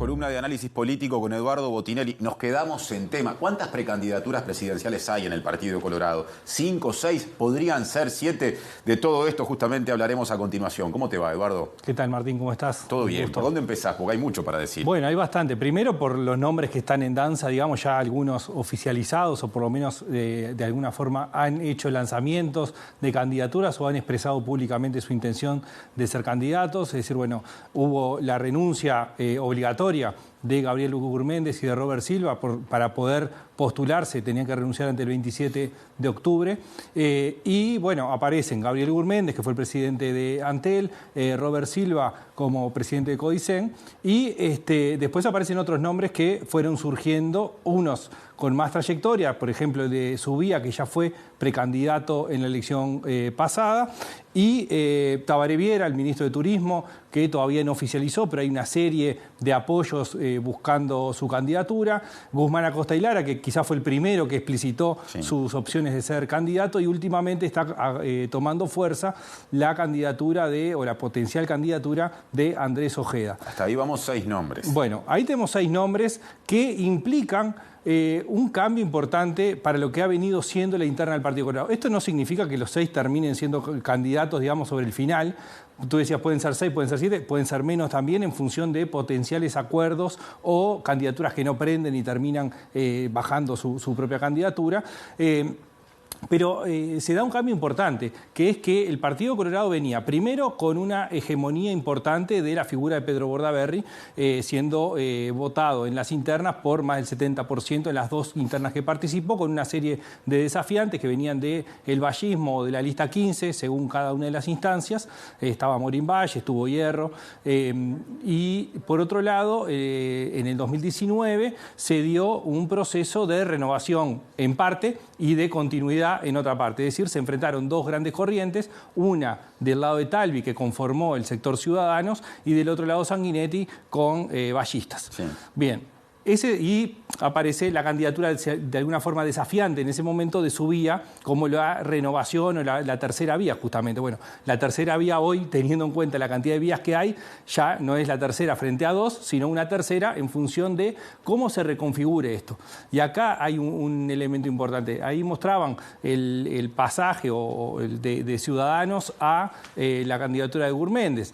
columna de análisis político con Eduardo Botinelli. Nos quedamos en tema. ¿Cuántas precandidaturas presidenciales hay en el Partido Colorado? ¿5, 6? ¿Podrían ser 7? De todo esto justamente hablaremos a continuación. ¿Cómo te va, Eduardo? ¿Qué tal, Martín? ¿Cómo estás? Todo bien. ¿Por dónde empezás? Porque hay mucho para decir. Bueno, hay bastante. Primero por los nombres que están en danza, digamos, ya algunos oficializados o por lo menos de alguna forma han hecho lanzamientos de candidaturas o han expresado públicamente su intención de ser candidatos. Es decir, bueno, hubo la renuncia obligatoria de Gabriel Gurméndez y de Robert Silva para poder postularse, tenían que renunciar ante el 27 de octubre. Y bueno, aparecen Gabriel Gurméndez, que fue el presidente de Antel, Robert Silva como presidente de Codicen, y después aparecen otros nombres que fueron surgiendo, unos con más trayectoria, por ejemplo el de Subía, que ya fue precandidato en la elección pasada, y Tabaré Viera, el ministro de Turismo, que todavía no oficializó, pero hay una serie de apoyos buscando su candidatura. Guzmán Acosta y Lara, que quizás fue el primero que explicitó sus opciones de ser candidato, y últimamente está tomando fuerza la candidatura o la potencial candidatura de Andrés Ojeda. Hasta ahí vamos 6 nombres. Bueno, ahí tenemos 6 nombres que implican un cambio importante para lo que ha venido siendo la interna del Partido Colorado. Esto no significa que los 6 terminen siendo candidatos, digamos, sobre el final. Tú decías, pueden ser 6, pueden ser 7, pueden ser menos también en función de potenciales acuerdos o candidaturas que no prenden y terminan bajando su propia candidatura. Pero se da un cambio importante, que es que el Partido Colorado venía primero con una hegemonía importante de la figura de Pedro Bordaberry, siendo votado en las internas por más del 70% en las 2 internas que participó, con una serie de desafiantes que venían del vallismo o de la lista 15, según cada una de las instancias. Estaba Morín Valle, estuvo Hierro, y por otro lado, en el 2019 se dio un proceso de renovación en parte y de continuidad en otra parte. Es decir, se enfrentaron 2 grandes corrientes, una del lado de Talvi, que conformó el sector Ciudadanos, y del otro lado Sanguinetti con vallistas. Sí. Bien. Y aparece la candidatura de alguna forma desafiante en ese momento de Subía como la renovación o la tercera vía, justamente. Bueno, la tercera vía hoy, teniendo en cuenta la cantidad de vías que hay, ya no es la tercera frente a 2, sino una tercera en función de cómo se reconfigure esto. Y acá hay un elemento importante. Ahí mostraban el pasaje de Ciudadanos a la candidatura de Gurméndez.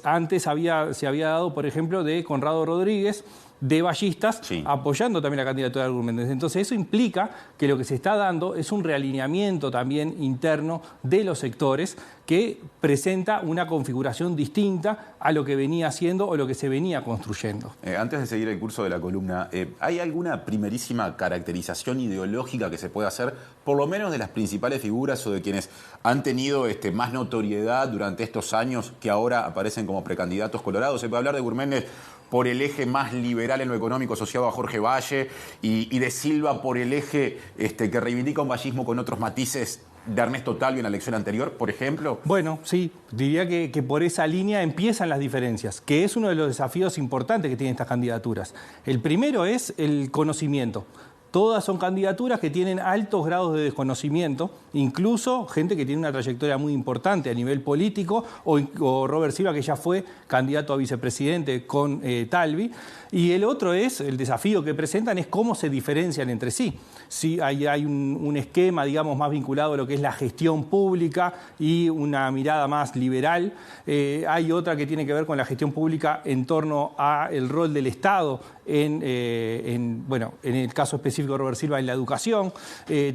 Antes se había dado, por ejemplo, de Conrado Rodríguez, de vallistas, apoyando también la candidatura de Gurméndez. Entonces eso implica que lo que se está dando es un realineamiento también interno de los sectores que presenta una configuración distinta a lo que venía haciendo o lo que se venía construyendo. Antes de seguir el curso de la columna, ¿hay alguna primerísima caracterización ideológica que se pueda hacer, por lo menos de las principales figuras o de quienes han tenido más notoriedad durante estos años que ahora aparecen como precandidatos colorados? Se puede hablar de Gurméndez por el eje más liberal en lo económico asociado a Jorge Valle y de Silva por el eje que reivindica un vallismo con otros matices de Ernesto Talvi en la elección anterior, por ejemplo. Bueno, sí, diría que por esa línea empiezan las diferencias, que es uno de los desafíos importantes que tienen estas candidaturas. El primero es el conocimiento. Todas son candidaturas que tienen altos grados de desconocimiento, incluso gente que tiene una trayectoria muy importante a nivel político, o Robert Silva, que ya fue candidato a vicepresidente con Talvi. Y el otro el desafío que presentan es cómo se diferencian entre sí. Sí, hay un esquema, digamos, más vinculado a lo que es la gestión pública y una mirada más liberal. Hay otra que tiene que ver con la gestión pública en torno al rol del Estado en el caso específico de Robert Silva en la educación.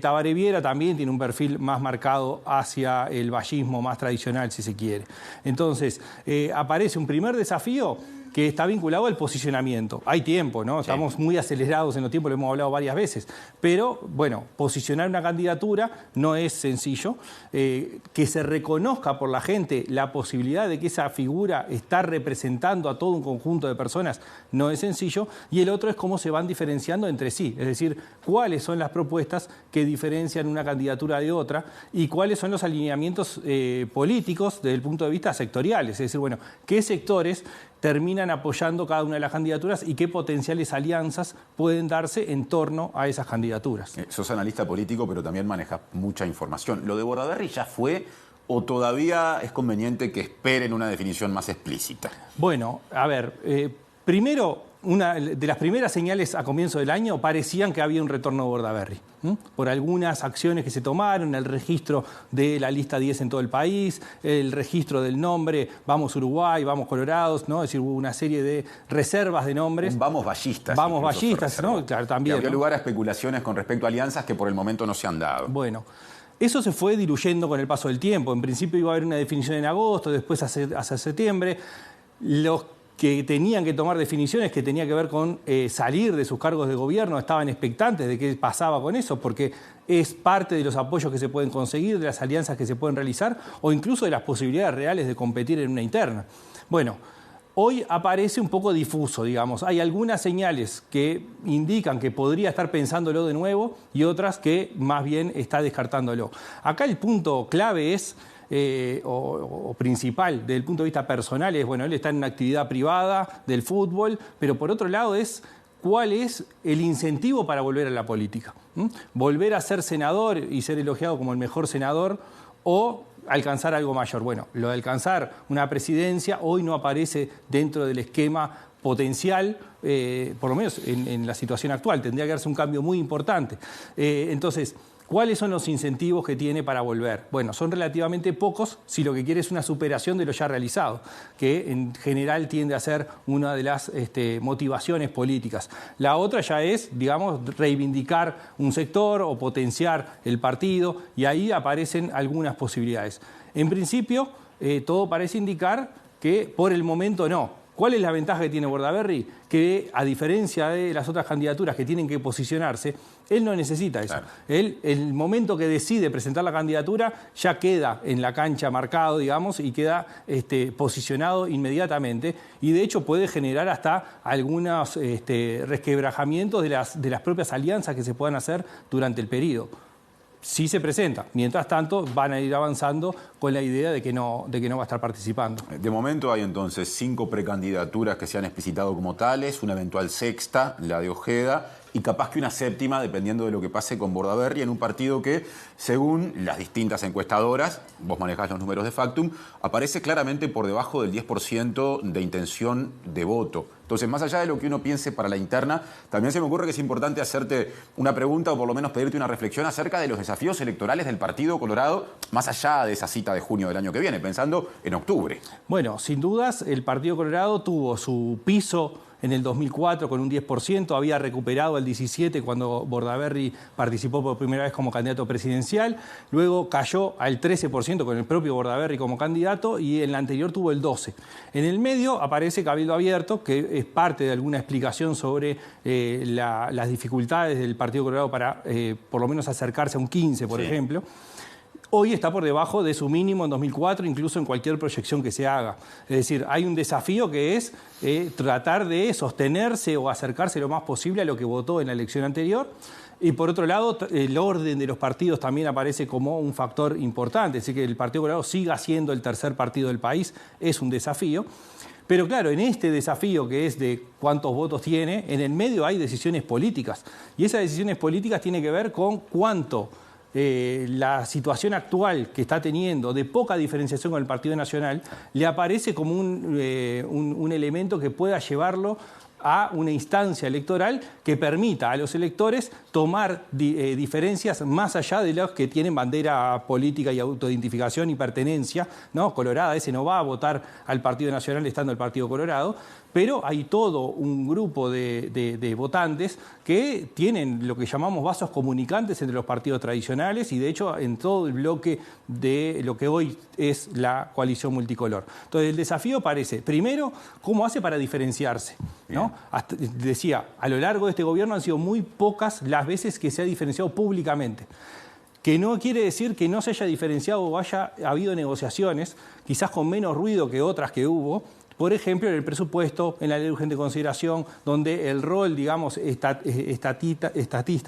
Tabaré Viera también tiene un perfil más marcado hacia el vallismo más tradicional, si se quiere. Entonces, aparece un primer desafío que está vinculado al posicionamiento. Hay tiempo, ¿no? Estamos muy acelerados en los tiempos, lo hemos hablado varias veces. Pero, bueno, posicionar una candidatura no es sencillo. Que se reconozca por la gente la posibilidad de que esa figura está representando a todo un conjunto de personas no es sencillo. Y el otro es cómo se van diferenciando entre sí. Es decir, cuáles son las propuestas que diferencian una candidatura de otra y cuáles son los alineamientos políticos desde el punto de vista sectoriales. Es decir, bueno, qué sectores terminan apoyando cada una de las candidaturas y qué potenciales alianzas pueden darse en torno a esas candidaturas. Sos analista político, pero también manejas mucha información. ¿Lo de Bordaberry ya fue o todavía es conveniente que esperen una definición más explícita? Bueno, a ver, primero una de las primeras señales a comienzo del año parecían que había un retorno de Bordaberry, por algunas acciones que se tomaron, el registro de la lista 10 en todo el país, el registro del nombre Vamos Uruguay, Vamos Colorados, ¿no? Es decir, hubo una serie de reservas de nombres. Vamos Ballistas. Vamos Ballistas, ¿no? Claro, también. Y había lugar a especulaciones con respecto a alianzas que por el momento no se han dado. Bueno. Eso se fue diluyendo con el paso del tiempo. En principio iba a haber una definición en agosto, después hacia septiembre. Los que tenían que tomar definiciones que tenía que ver con salir de sus cargos de gobierno estaban expectantes de qué pasaba con eso, porque es parte de los apoyos que se pueden conseguir, de las alianzas que se pueden realizar o incluso de las posibilidades reales de competir en una interna. Bueno, hoy aparece un poco difuso, digamos. Hay algunas señales que indican que podría estar pensándolo de nuevo y otras que más bien está descartándolo. Acá el punto clave es, o principal, desde el punto de vista personal, es, bueno, él está en una actividad privada del fútbol, pero por otro lado es cuál es el incentivo para volver a la política. Volver a ser senador y ser elogiado como el mejor senador o alcanzar algo mayor. Bueno, lo de alcanzar una presidencia hoy no aparece dentro del esquema potencial, por lo menos en la situación actual. Tendría que darse un cambio muy importante. Entonces, ¿cuáles son los incentivos que tiene para volver? Bueno, son relativamente pocos si lo que quiere es una superación de lo ya realizado, que en general tiende a ser una de las motivaciones políticas. La otra ya es, digamos, reivindicar un sector o potenciar el partido, y ahí aparecen algunas posibilidades. En principio, todo parece indicar que por el momento no. ¿Cuál es la ventaja que tiene Bordaberry? Que, a diferencia de las otras candidaturas que tienen que posicionarse, él no necesita eso. Claro. Él, el momento que decide presentar la candidatura, ya queda en la cancha marcado, digamos, y queda posicionado inmediatamente. Y, de hecho, puede generar hasta algunos resquebrajamientos de las propias alianzas que se puedan hacer durante el periodo. Sí se presenta. Mientras tanto, van a ir avanzando con la idea de que no va a estar participando. De momento hay entonces 5 precandidaturas que se han explicitado como tales, una eventual sexta, la de Ojeda, y capaz que una séptima, dependiendo de lo que pase con Bordaberry, en un partido que, según las distintas encuestadoras, vos manejás los números de Factum, aparece claramente por debajo del 10% de intención de voto. Entonces, más allá de lo que uno piense para la interna, también se me ocurre que es importante hacerte una pregunta o por lo menos pedirte una reflexión acerca de los desafíos electorales del Partido Colorado, más allá de esa cita de junio del año que viene, pensando en octubre. Bueno, sin dudas, el Partido Colorado tuvo su piso en el 2004 con un 10%, había recuperado el 17% cuando Bordaberry participó por primera vez como candidato presidencial, luego cayó al 13% con el propio Bordaberry como candidato y en la anterior tuvo el 12%. En el medio aparece Cabildo Abierto, que es parte de alguna explicación sobre las dificultades del Partido Colorado para por lo menos acercarse a un 15%, por ejemplo. Hoy está por debajo de su mínimo en 2004, incluso en cualquier proyección que se haga. Es decir, hay un desafío que es tratar de sostenerse o acercarse lo más posible a lo que votó en la elección anterior. Y por otro lado, el orden de los partidos también aparece como un factor importante. Así que el Partido Colorado siga siendo el tercer partido del país es un desafío. Pero claro, en este desafío que es de cuántos votos tiene, en el medio hay decisiones políticas. Y esas decisiones políticas tienen que ver con cuánto la situación actual que está teniendo de poca diferenciación con el Partido Nacional le aparece como un elemento que pueda llevarlo a una instancia electoral que permita a los electores tomar diferencias más allá de los que tienen bandera política y autoidentificación y pertenencia, ¿no? Colorada, ese no va a votar al Partido Nacional estando el Partido Colorado, pero hay todo un grupo de votantes que tienen lo que llamamos vasos comunicantes entre los partidos tradicionales y, de hecho, en todo el bloque de lo que hoy es la coalición multicolor. Entonces, el desafío parece, primero, cómo hace para diferenciarse, ¿no? Hasta, decía, a lo largo de este gobierno han sido muy pocas las veces que se ha diferenciado públicamente. Que no quiere decir que no se haya diferenciado o haya habido negociaciones, quizás con menos ruido que otras que hubo. Por ejemplo, en el presupuesto, en la ley de urgente consideración, donde el rol, digamos, estatista, sí,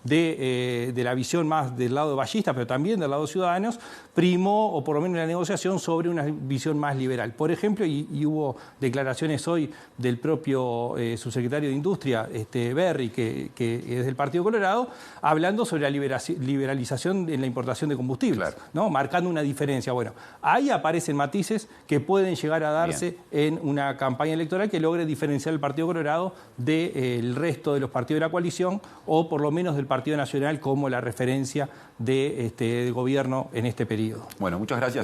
de la visión más del lado de Ballistas, pero también del lado de Ciudadanos, primó, o por lo menos en la negociación, sobre una visión más liberal. Por ejemplo, y hubo declaraciones hoy del propio subsecretario de Industria, Berry, que es del Partido Colorado, hablando sobre la liberalización en la importación de combustibles, claro, ¿no? Marcando una diferencia. Bueno, ahí aparecen matices que pueden llegar a darse avance en una campaña electoral que logre diferenciar el Partido Colorado del resto de los partidos de la coalición, o por lo menos del Partido Nacional como la referencia de gobierno en este periodo. Bueno, muchas gracias.